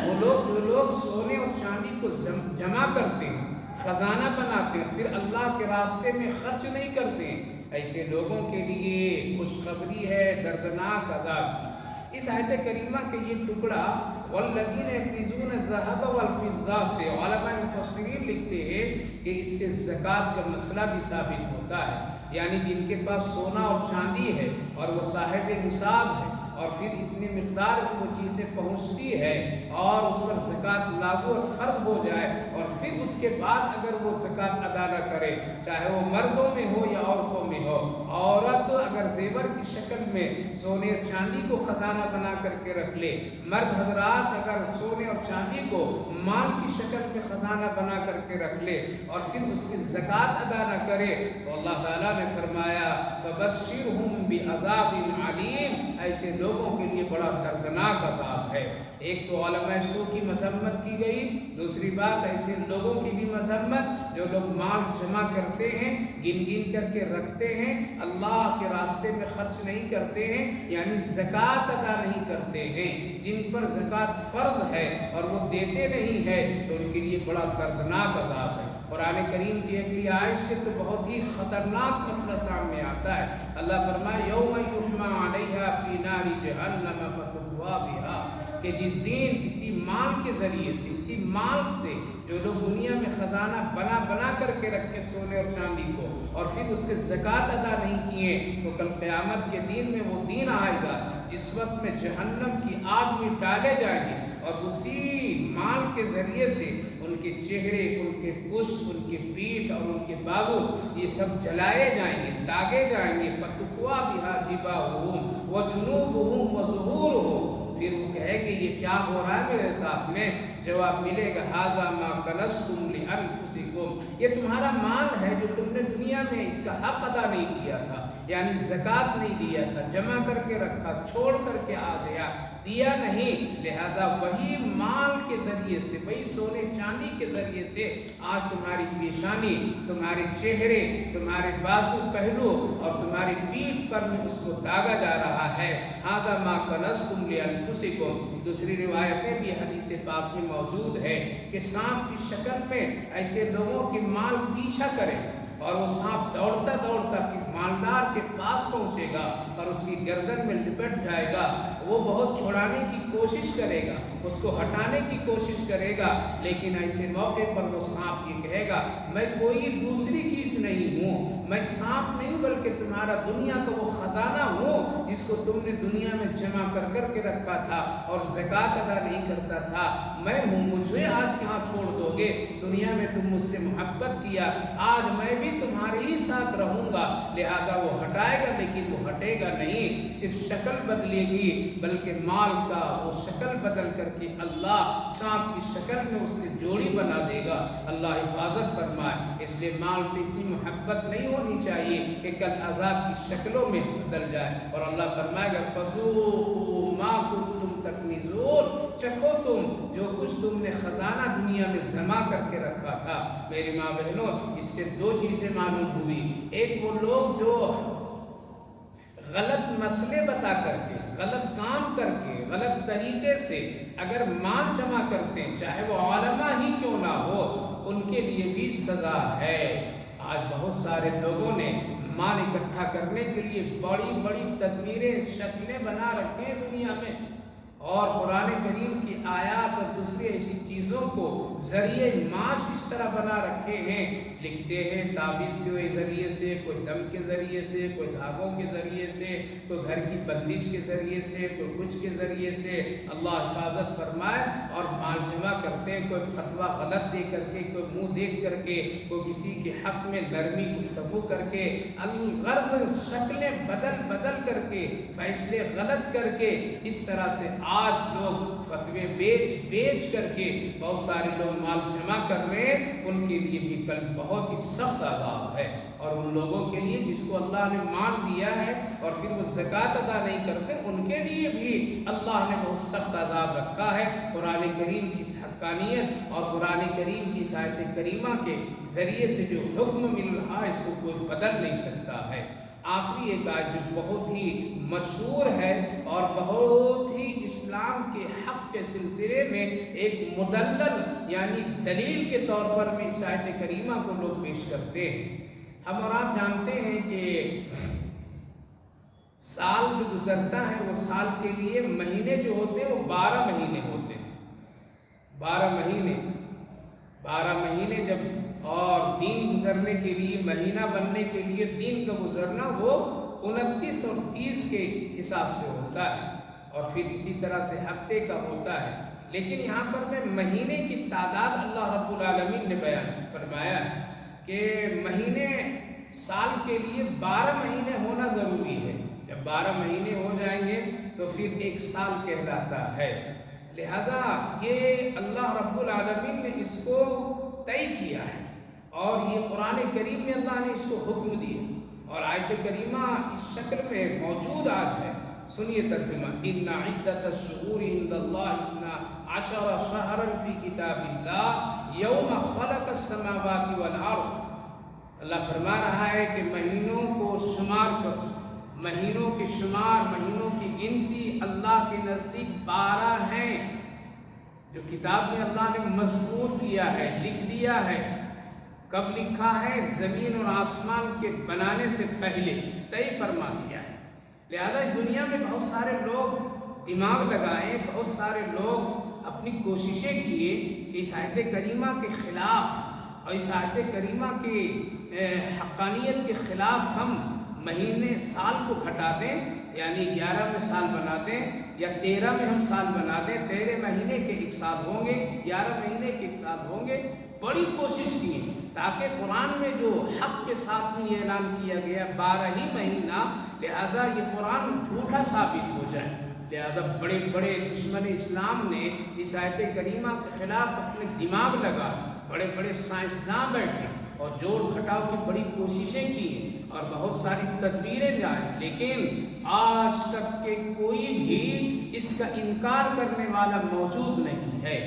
وہ لوگ جو لوگ سونے اور چاندی کو جمع کرتے ہیں، خزانہ بناتے ہیں، پھر اللہ کے راستے میں خرچ نہیں کرتے ہیں، ایسے لوگوں کے لیے خوشخبری ہے دردناک عذاب کی۔ اس آیت کریمہ کے یہ ٹکڑا والذین یکنزون الذھب والفضہ سے علماء مفسرین لکھتے ہیں کہ اس سے زکوٰۃ کا مسئلہ بھی ثابت ہوتا ہے، یعنی جن کے پاس سونا اور چاندی ہے اور وہ صاحب نصاب ہے اور پھر اتنی مقدار کی وہ چیزیں پہنچتی ہے اور اس پر زکوٰۃ لاگو اور فرض ہو جائے اور پھر اس کے بعد اگر وہ زکوٰۃ ادا نہ کرے، چاہے وہ مردوں میں ہو یا عورتوں میں ہو، عورت اگر زیور کی شکل میں سونے اور چاندی کو خزانہ بنا کر کے رکھ لے، مرد حضرات اگر سونے اور چاندی کو مال کی شکل میں خزانہ بنا کر کے رکھ لے اور پھر اس کی زکوٰۃ ادا نہ کرے تو اللہ تعالیٰ نے فرمایا فبشرہم بعذاب علیم، ایسے لوگوں کے لیے بڑا دردناک عذاب ہے۔ ایک تو علماء سو کی مذمت کی گئی، دوسری بات ایسے لوگوں کی بھی مذمت جو لوگ مال جمع کرتے ہیں، گن گن کر کے رکھتے ہیں، اللہ کے راستے میں خرچ نہیں کرتے ہیں، یعنی زکوٰۃ ادا نہیں کرتے ہیں، جن پر زکوٰۃ فرض ہے اور وہ دیتے نہیں ہے تو ان کے لیے بڑا دردناک عذاب ہے۔ قرآن کریم کی اگلی آیت سے تو بہت ہی خطرناک مسئلہ سامنے آتا ہے۔ اللہ فرمائے یوم یحمى علیہا فی نار جہنم فتقوی بہا، کہ جس دن کسی مال کے ذریعے سے، اسی مال سے جو لوگ دنیا میں خزانہ بنا کر کے رکھے سونے اور چاندی کو اور پھر اس کے زکوٰۃ ادا نہیں کیے تو کل قیامت کے دن میں وہ دن آئے گا جس وقت میں جہنم کی آگ میں ڈالے جائیں گے اور اسی مال کے ذریعے سے ان کے چہرے، ان کے پشت، ان کے پیٹھ اور ان کے بازو یہ سب جلائے جائیں گے، داغے جائیں گے۔ فتقوی بہا جباہہم وجنوبہم وظہورہم، پھر وہ کہے کہ یہ کیا ہو رہا ہے میرے ساتھ میں؟ جواب ملے گا ھذا ما کنزتم لانفسکم، یہ تمہارا مال ہے جو تم نے دنیا میں اس کا حق ادا نہیں کیا تھا، یعنی زکوٰۃ نہیں دیا تھا، جمع کر کے رکھا، چھوڑ کر کے آ گیا، دیا نہیں، لہذا وہی مال کے ذریعے سے، وہی سونے چاندی کے ذریعے سے آج تمہاری پیشانی، تمہارے چہرے، تمہارے بازو، پہلو اور تمہاری پیٹھ پر میں اس کو داغا جا رہا ہے۔ ھذا ما کنزتم لانفسکم۔ دوسری روایتیں بھی حدیث پاک میں موجود ہے کہ سانپ کی شکل میں ایسے لوگوں کے مال پیچھا کرے اور وہ سانپ دوڑتا دوڑتا کہ مالدار کے پاس پہنچے گا اور اس کی گردن میں لپٹ جائے گا، وہ بہت چھڑانے کی کوشش کرے گا، اس کو ہٹانے کی کوشش کرے گا، لیکن ایسے موقع پر وہ سانپ یہ کہے گا میں کوئی دوسری چیز نہیں ہوں، میں سانپ نہیں بلکہ تمہارا دنیا کا وہ خزانہ ہوں جس کو تم نے دنیا میں جمع کر کے رکھا تھا اور زکوٰۃ ادا نہیں کرتا تھا، میں ہوں، مجھے آج کہاں چھوڑ دو گے؟ دنیا میں تم مجھ سے محبت کیا، آج میں بھی تمہارے ہی ساتھ رہوں گا۔ لہذا وہ ہٹائے گا لیکن وہ ہٹے گا نہیں، صرف شکل بدلے گی، بلکہ مال کا وہ شکل بدل کر کے اللہ سانپ کی شکل میں اس کی جوڑی بنا دے گا۔ اللہ حفاظت فرمائے۔ اس لیے مال سے اتنی محبت نہیں ہونی چاہیے کہ کل عذاب کی شکلوں میں بدل جائے، اور اللہ فرمائے گا فَذُوقُوا مَا كُنتُمْ تَكْنِزُونَ، چکھو تم جو کچھ تم نے خزانہ دنیا میں جمع کر کے رکھا تھا۔ میری ماں بہنوں، اس سے دو چیزیں معلوم ہوئی، ایک وہ لوگ جو غلط مسئلے بتا کر کے، غلط کام کر کے، غلط طریقے سے اگر مال جمع کرتے ہیں، چاہے وہ علماء ہی کیوں نہ ہو، ان کے لیے بھی سزا ہے۔ آج بہت سارے لوگوں نے مال اکٹھا کرنے کے لیے بڑی بڑی تدبیریں، شکلیں بنا رکھے ہیں دنیا میں، اور قرآن کریم کی آیات اور دوسری ایسی چیزوں کو ذریعہ معاش اس طرح بنا رکھے ہیں، لکھتے ہیں تعویذ کے ذریعے سے، کوئی دم کے ذریعے سے، کوئی دھاگوں کے ذریعے سے، کوئی گھر کی بندش کے ذریعے سے، کوئی کچھ کے ذریعے سے۔ اللہ حفاظت فرمائے۔ اور مال جمع کرتے ہیں، کوئی فتویٰ غلط دے کر کے، کوئی منہ دیکھ کر کے، کوئی کسی کے حق میں نرمی گفتگو کر کے، الغرض شکلیں بدل کر کے، فیصلے غلط کر کے، اس طرح سے آج لوگ فتوے بیچ کر کے بہت سارے لوگ مال جمع کر رہے ہیں، ان کے لیے بھی کل بہت ہی سخت عذاب ہے، اور ان لوگوں کے لیے جس کو اللہ نے مال دیا ہے اور پھر وہ زکوٰۃ ادا نہیں کرتے، ان کے لیے بھی اللہ نے بہت سخت عذاب رکھا ہے۔ قرآن کریم کی حقانیت اور قرآن کریم کی آیت کریمہ کے ذریعے سے جو حکم مل رہا ہے، اس کو کوئی بدل نہیں سکتا ہے۔ آخری ایک آیت جو بہت ہی مشہور ہے اور بہت ہی اسلام کے حق کے سلسلے میں ایک مدلل یعنی دلیل کے طور پر بھی اس آیت کریمہ کو لوگ پیش کرتے ہیں۔ ہم اور آپ جانتے ہیں کہ سال جو گزرتا ہے، وہ سال کے لیے مہینے جو ہوتے ہیں وہ 12 مہینے ہوتے ہیں، 12 مہینے جب، اور دن گزرنے کے لیے، مہینہ بننے کے لیے دن کا گزرنا وہ 29 اور 30 کے حساب سے ہوتا ہے، اور پھر اسی طرح سے ہفتے کا ہوتا ہے۔ لیکن یہاں پر میں مہینے کی تعداد اللہ رب العالمین نے بیان فرمایا ہے کہ مہینے سال کے لیے 12 مہینے ہونا ضروری ہے۔ جب 12 مہینے ہو جائیں گے تو پھر ایک سال کہلاتا ہے۔ لہذا یہ اللہ رب العالمین نے اس کو طے کیا ہے، اور یہ قرآن کریم میں اللہ نے اس کو حکم دیا، اور آیت کریمہ اس شکل میں موجود آج ہے۔ سنیے ترجمہ، ان عدۃ الشہور عند اللہ 12 شہرا فی کتاب اللہ یوم خلق السماوات والارض۔ اللہ فرما رہا ہے کہ مہینوں کو شمار کرو، مہینوں کے شمار، مہینوں کی گنتی اللہ کے نزدیک 12 ہیں، جو کتاب میں اللہ نے مذکور کیا ہے، لکھ دیا ہے۔ کب لکھا ہے؟ زمین اور آسمان کے بنانے سے پہلے طے فرما دیا ہے۔ لہذا دنیا میں بہت سارے لوگ دماغ لگائے، بہت سارے لوگ اپنی کوششیں کیے کہ اس آیت کریمہ کے خلاف اور اس آیت کریمہ کی حقانیت کے خلاف ہم مہینے سال کو گھٹا دیں، یعنی 11 میں سال بنا دیں، یا 13 میں ہم سال بنا دیں، 13 مہینے کے 1 سال ہوں گے، 11 مہینے کے 1 سال ہوں گے۔ بڑی کوشش کی تاکہ قرآن میں جو حق کے ساتھ میں یہ اعلان کیا گیا 12 ہی مہینہ، لہذا یہ قرآن جھوٹا ثابت ہو جائے۔ لہذا بڑے بڑے دشمن اسلام نے اس آیت کریمہ کے خلاف اپنے دماغ لگا، بڑے بڑے سائنسداں بیٹھے اور جوڑ گھٹاؤ کی بڑی کوششیں کی اور بہت ساری تدبیریں لائے، لیکن آج تک کہ کوئی بھی اس کا انکار کرنے والا موجود نہیں ہے۔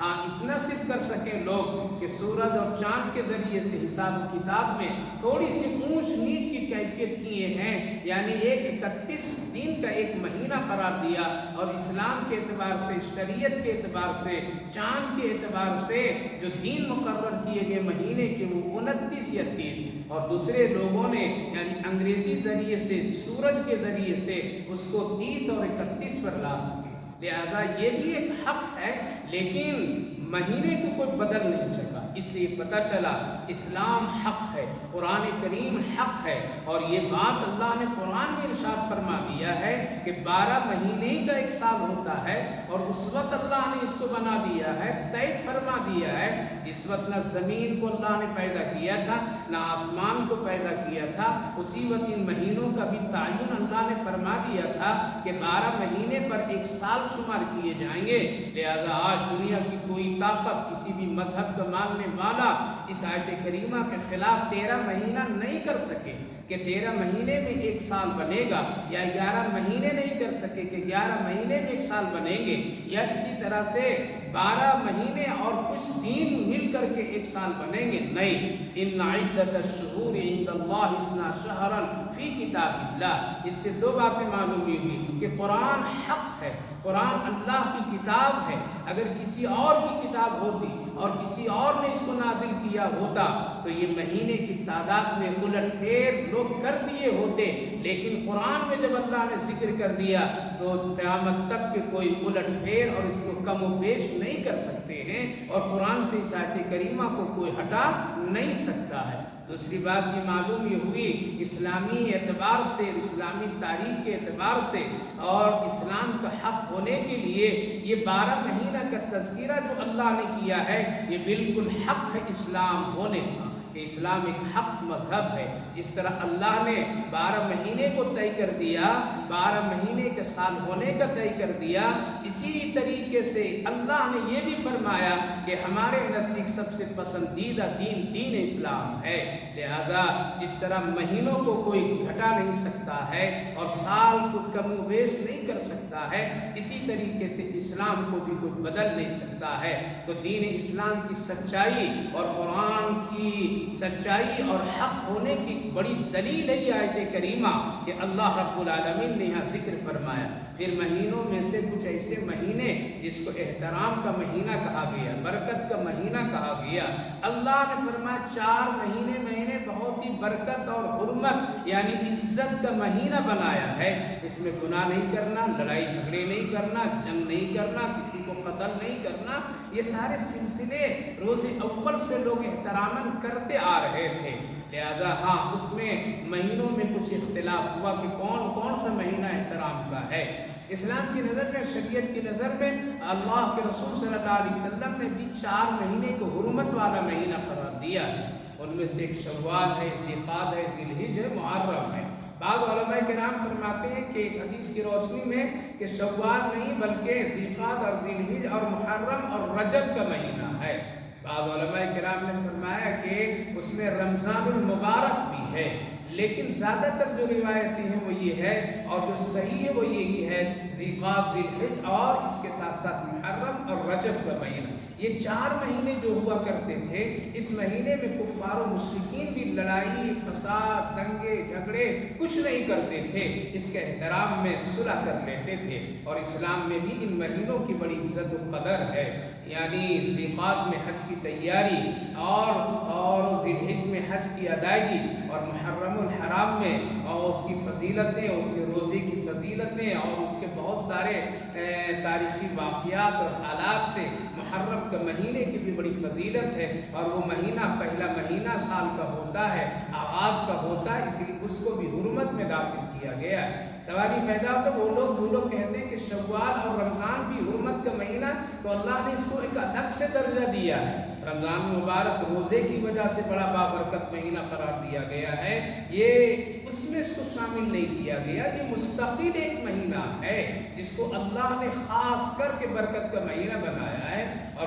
ہاں اتنا صرف کر سکیں لوگ کہ سورج اور چاند کے ذریعے سے حساب و کتاب میں تھوڑی سی اونچ نیچ کی کیفیت کیے ہیں، یعنی 31 دن کا ایک مہینہ قرار دیا، اور اسلام کے اعتبار سے، شریعت کے اعتبار سے، چاند کے اعتبار سے جو دن مقرر کیے گئے مہینے کے وہ 29 یا 30، اور دوسرے لوگوں نے یعنی انگریزی ذریعے سے سورج کے ذریعے سے اس کو 30 اور 31 پر لا سکے۔ لہذا یہ بھی ایک حق ہے، لیکن مہینے کو کوئی بدل نہیں سکا۔ اس سے پتہ چلا اسلام حق ہے، قرآن کریم حق ہے، اور یہ بات اللہ نے قرآن میں ارشاد فرما دیا ہے کہ 12 مہینے کا ایک سال ہوتا ہے، اور اس وقت اللہ نے اس کو بنا دیا ہے، طے فرما دیا ہے جس وقت نہ زمین کو اللہ نے پیدا کیا تھا نہ آسمان کو پیدا کیا تھا، اسی وقت ان مہینوں کا بھی تعین اللہ نے فرما دیا تھا کہ 12 مہینے پر ایک سال شمار کیے جائیں گے۔ لہذا آج دنیا کی کوئی طاقت، کسی بھی مذہب کا ماننے والا اس آیت کریمہ کے خلاف 13 مہینہ نہیں کر سکے کہ 13 مہینے میں ایک سال بنے گا، یا 11 مہینے نہیں کر سکے کہ 11 مہینے میں ایک سال بنیں گے، یا اسی طرح سے 12 مہینے اور کچھ دن مل کر کے ایک سال بنیں گے، نہیں۔ ان عدت الشہور عند اللہ 12 شہرا فی کتاب اللہ۔ اس سے دو باتیں معلوم ہوئی کہ قرآن حق ہے، قرآن اللہ کی کتاب ہے۔ اگر کسی اور کی کتاب ہوتی اور کسی اور نے اس کو نازل کیا ہوتا تو یہ مہینے کی تعداد میں الٹ پھیر لوگ کر دیے ہوتے، لیکن قرآن میں جب اللہ نے ذکر کر دیا تو قیامت تک کے کوئی الٹ پھیر اور اس کو کم و بیش نہیں کر سکتے ہیں، اور قرآن سے اس آیت کریمہ کو کوئی ہٹا نہیں سکتا ہے۔ دوسری بات یہ معلوم یہ ہوئی اسلامی اعتبار سے، اسلامی تاریخ کے اعتبار سے، اور اسلام کا حق ہونے کے لیے یہ 12 مہینہ کا تذکرہ جو اللہ نے کیا ہے یہ بالکل حق ہے اسلام ہونے کا، کہ اسلام ایک حق مذہب ہے۔ جس طرح اللہ نے 12 مہینے کو طے کر دیا، 12 مہینے کے سال ہونے کا طے کر دیا، اسی طریقے سے اللہ نے یہ بھی فرمایا کہ ہمارے نزدیک سب سے پسندیدہ دین اسلام ہے۔ لہذا جس طرح مہینوں کو کوئی گھٹا نہیں سکتا ہے اور سال کو کم و بیش نہیں کر سکتا ہے، اسی طریقے سے اسلام کو بھی کوئی بدل نہیں سکتا ہے۔ تو دین اسلام کی سچائی اور قرآن کی سچائی اور حق ہونے کی بڑی دلیل ہے یہ آیت کریمہ کہ اللہ رب العالمین نے یہاں ذکر فرمایا۔ پھر مہینوں میں سے کچھ ایسے مہینے جس کو احترام کا مہینہ کہا گیا، برکت کا مہینہ کہا گیا۔ اللہ نے فرمایا 4 مہینے بہت ہی برکت اور حرمت یعنی عزت کا مہینہ بنایا ہے۔ اس میں گناہ نہیں کرنا، لڑائی جھگڑے نہیں کرنا، جنگ نہیں کرنا، کسی کو قتل نہیں کرنا، یہ سارے سلسلے روز اول سے لوگ احترام کرتے آ رہے تھے۔ لہذا ہاں اس میں مہینوں میں کچھ اختلاف ہوا کہ کون کون سا مہینہ احترام کا ہے۔ اسلام کی نظر میں، شریعت کی نظر میں اللہ کے رسول صلی اللہ علیہ وسلم نے بھی 4 مہینے کو حرمت والا مہینہ قرار دیا ہے۔ ان میں سے ایک شوال ہے، ذوالقعدہ ہے، ذی الحجہ ہے، محرم ہے۔ بعض علماء کرام فرماتے ہیں کہ ایک حدیث کی روشنی میں کہ شوال نہیں بلکہ ذوالقعدہ اور ذی الحجہ اور محرم اور رجب کا مہینہ ہے۔ بعض علماء کرام نے فرمایا کہ اس میں رمضان المبارک بھی ہے، لیکن زیادہ تر جو روایتیں ہیں وہ یہ ہے اور جو صحیح ہے وہ یہی ہے ذوالقعدہ، ذی الحجہ اور اس کے ساتھ ساتھ محرم اور رجب کا مہینہ۔ یہ 4 مہینے جو ہوا کرتے تھے، اس مہینے میں کفار و مشرکین بھی لڑائی فساد، دنگے جھگڑے کچھ نہیں کرتے تھے، اس کے احترام میں صلح کر لیتے تھے۔ اور اسلام میں بھی ان مہینوں کی بڑی عزت و قدر ہے، یعنی ذوالقعدہ میں حج کی تیاری اور ذی الحجہ میں حج کی ادائیگی، اور محرم الحرام میں اور اس کی فضیلتیں، اس کے روزے کی فضیلتیں اور اس کے بہت سارے تاریخی واقعات اور حالات سے محرم کا مہینے کی بھی بڑی فضیلت ہے۔ اور وہ مہینہ پہلا مہینہ سال کا ہوتا ہے، آغاز کا ہوتا ہے، اس لیے اس کو بھی حرمت میں داخل کیا گیا ہے۔ سوال یہ پیدا ہوتا ہے وہ لوگ جو لوگ کہتے ہیں کہ شوال اور رمضان بھی حرمت کا مہینہ، تو اللہ نے اس کو ایک الگ سے درجہ دیا ہے۔ رمضان مبارک روزے کی وجہ سے بڑا بابرکت مہینہ قرار دیا گیا ہے، یہ اس میں اس کو شامل نہیں کیا گیا، یہ مستقل ایک مہینہ ہے جس کو اللہ نے خاص کر کے برکت کا مہینہ بنایا ہے۔ اور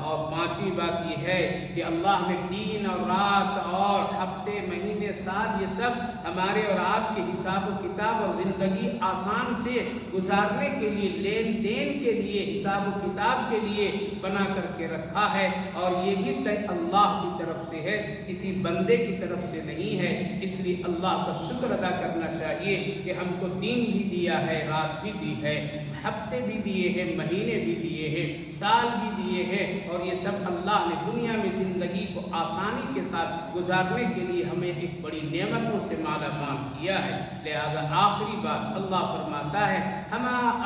اور پانچویں بات یہ ہے کہ اللہ نے دن اور رات اور ہفتے مہینے سال یہ سب ہمارے اور آپ کے حساب و کتاب اور زندگی آسان سے گزارنے کے لیے، لین دین کے لیے، حساب و کتاب کے لیے بنا کر کے رکھا ہے، اور یہ بھی طے اللہ کی طرف سے ہے، کسی بندے کی طرف سے نہیں ہے۔ اس لیے اللہ کا شکر ادا کرنا چاہیے کہ ہم کو دن بھی دیا ہے، رات بھی دی ہے، ہفتے بھی دیے ہیں، مہینے بھی دیے ہیں، سال بھی دیے ہیں، اور یہ سب اللہ نے دنیا میں زندگی کو آسانی کے ساتھ گزارنے کے لیے ہمیں ایک بڑی نعمتوں سے مالا مال کیا ہے۔ لہذا آخری بات اللہ فرماتا ہے،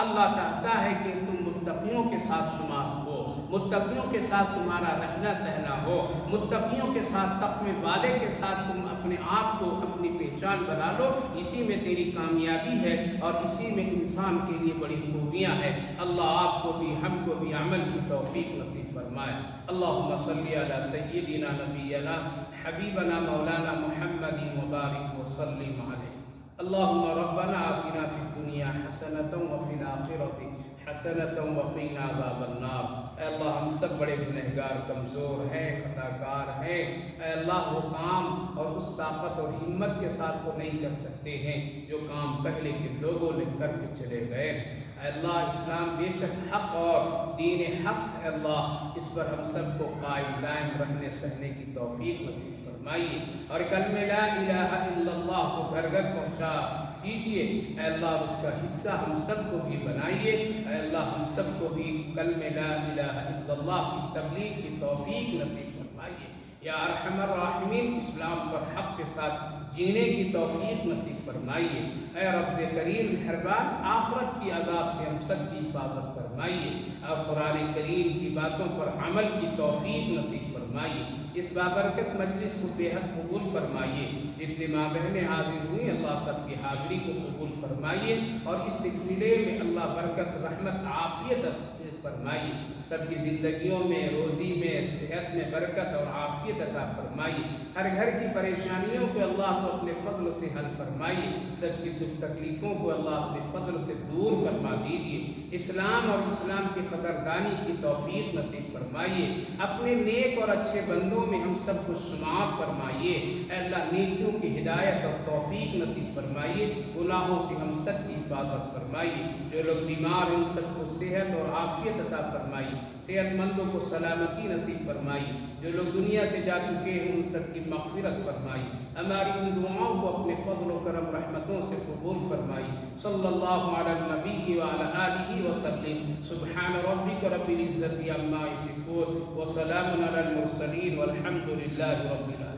اللہ چاہتا ہے کہ تم متقیوں کے ساتھ شمار ہو، متقیوں کے ساتھ تمہارا رہنا سہنا ہو، متقیوں کے ساتھ تقوی والے کے ساتھ تم اپنے آپ کو اپنی پہچان بنا لو، اسی میں تیری کامیابی ہے اور اسی میں انسان کے لیے بڑی خوبیاں ہیں۔ اللہ آپ کو بھی ہم کو بھی عمل کی توفیق نصیب فرمائے۔ اللہم صلی علی سیدنا نبینا حبیبنا مولانا محمد مبارک وسلم علیہ۔ اللہم ربنا آتنا فی الدنیا حسنۃ وفی الآخرۃ حسنۃ وقنا عذاب النار۔ اے اللہ ہم سب بڑے گنہگار کمزور ہیں، خطا کار ہیں، اے اللہ وہ کام اور اس طاقت اور ہمت کے ساتھ کو نہیں کر سکتے ہیں جو کام پہلے کے لوگوں نے کر کے چلے گئے ہیں۔ اے اللہ اسلام بے شک حق اور دین حق ہے، اللہ اس پر ہم سب کو قائم دائم رہنے سہنے کی توفیق نصیب فرمائیے، اور کلمہ لا الہ الا اللہ کو گھر گھر پہنچا کیجیے۔ اے اللہ اس کا حصہ ہم سب کو بھی بنائیے۔ اے اللہ ہم سب کو بھی کلمہ لا الہ الا اللہ کی تبلیغ کی توفیق نصیب فرمائیے۔ یا ارحم الراحمین اسلام پر حق کے ساتھ جینے کی توفیق نصیب فرمائیے۔ اے رب کریم مہربان آخرت کی عذاب سے ہم سب کی حفاظت فرمائیے، اور قرآن کریم کی باتوں پر عمل کی توفیق نصیب فرمائیے۔ اس بابرکت مجلس کو بے حد قبول فرمائیے۔ جتنے ماں بہنیں حاضر ہوئی اللہ سب کی حاضری کو قبول فرمائیے، اور اس سلسلے میں اللہ برکت رحمت عافیت فرمائیے، سب کی زندگیوں میں روزی میں صحت میں برکت اور عافیت عطا فرمائیے، ہر گھر کی پریشانیوں کو اللہ کو اپنے فضل سے حل فرمائیے، سب کی دکھ تکلیفوں کو اللہ اپنے فضل سے دور فرما دیجیے، اسلام اور اسلام کی قدردانی کی توفیق نصیب فرمائیے، اپنے نیک اور اچھے بندوں میں ہم سب کو شمار فرمائیے۔ اے اللہ نیکیوں کی ہدایت اور توفیق نصیب فرمائیے، گناہوں سے ہم سب کی حفاظت فرمائیے، جو لوگ بیمار ان سب کو صحت اور عافیت عطا فرمائیے، صحت مندوں کو سلامتی نصیب فرمائیے، جو لوگ دنیا سے جا چکے ہیں ان سب کی مغفرت فرمائیے، ہماری ان دعاؤں کو اپنے فضل و کرم رحمتوں سے قبول فرمائیے۔ صلی اللہ علی النبی وعلی آلہ وسلم۔ سبحان ربک رب العزت عما یصفون وسلام علی المرسلین والحمد للہ رب العالمین۔